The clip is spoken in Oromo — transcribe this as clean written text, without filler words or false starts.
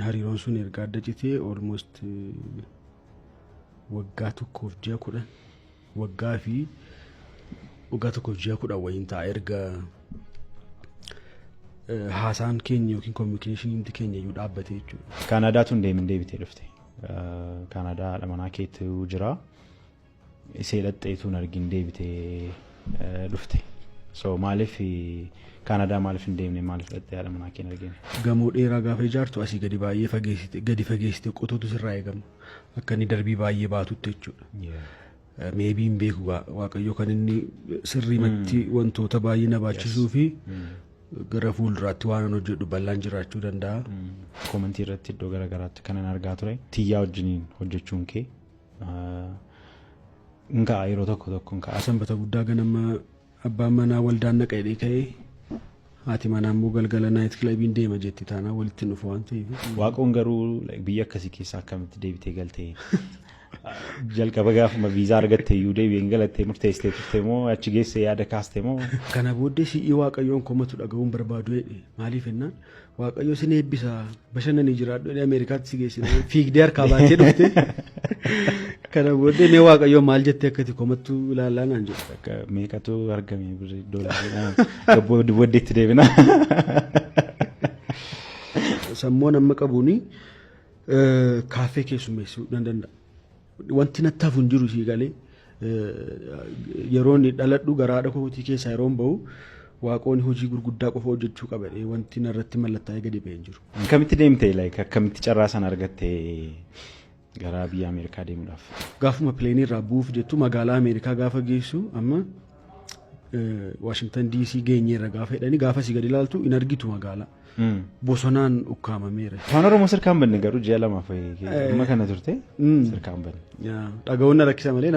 hariiroon sun erga adda citee almost waggaa tokkoof ji'a kudhan waggaa tokkoof ji'a kudhan wayiin ta'a erga haasaan keenya yookiin communication keenya iyyuu dhaabbate jechuudha. Kaanadaa tun deebitee dhufte. Kaanadaa dhamanaa keetu jira. Isee dhadheetuun argin deebitee dhufte. So maaliif Kaanadaa maaliif hin deemne maaliif dhadhee dhamanaa keen argine? Gamoo dheeraa gaafa ijaartu asii gadi baay'ee fageessite qotuutu sirraa eegama. Akka inni darbii baay'ee baatutti jechuudha. Maybe hin beeku waaqayyo kan inni sirriimatti wantoota baay'ee na baachisuu fi gara fuulduraatti waan hojjedhu bal'aan jiraachuu danda'a. Komentii irratti iddoo garaagaraatti kanan argaa ture. Tiyyaa wajjiniin hojjechuun kee nkaa yeroo tokko nkaa. Sanbata guddaa ganama abbaan manaa waldaan naqee ka'ee haati manaa immoo galgala naayit kilabiin deema jetti taanaa walitti dhufu waan ta'eef. Waaqoon garuu biyya akkasii keessaa akkamitti deebitee galtee? Jalqaba gaafuma viizaa argatte iyyuu deebiin galattee murteessitee turte moo achi geesse yaada kaaste moo? Kana booddee si'ii waaqayyoon komatu dhaga'uun barbaadu jedhe maaliif jennaan waaqayyo sin eebbisa bashannanii jiraadhu jedhee Ameerikaatti si geessine fiigdee harkaa baatee dhufte. Kana booddee mee waaqayyoon maal jettee akkati komattuu ilaallaa naan jedhu. Meeqatu argame birrii doolarii booddeetti deebina. Sammuun amma qabuuni kaaffee keessummeessuu nan danda'a. Wanti natti hafu hin jiru sii galee yeroon dhaladhu garaadha kootii keessaa yeroon bahu waaqoon hojii gurguddaa qofa hojjechuu qaba wanti narratti mallattaa'ee gadi ba'ee hin jiru. Akkamitti deemtee akkamitti carraa sana argattee gara biyya Ameerikaa deemuudhaaf? Gaafuma pileenii irraa bu'uuf jettu magaalaa Ameerikaa gaafa geessu amma Washington DC geenyeerra gaafa jedhanii gaafa si gadi ilaaltu hin argitu magaalaa. Bosonaan ukkaamameera. Afaan Oromoo sirkaan banne garuu ji'a lamaaf amma kana turte sirkaan banne. Dhaga'uun na rakkisa malee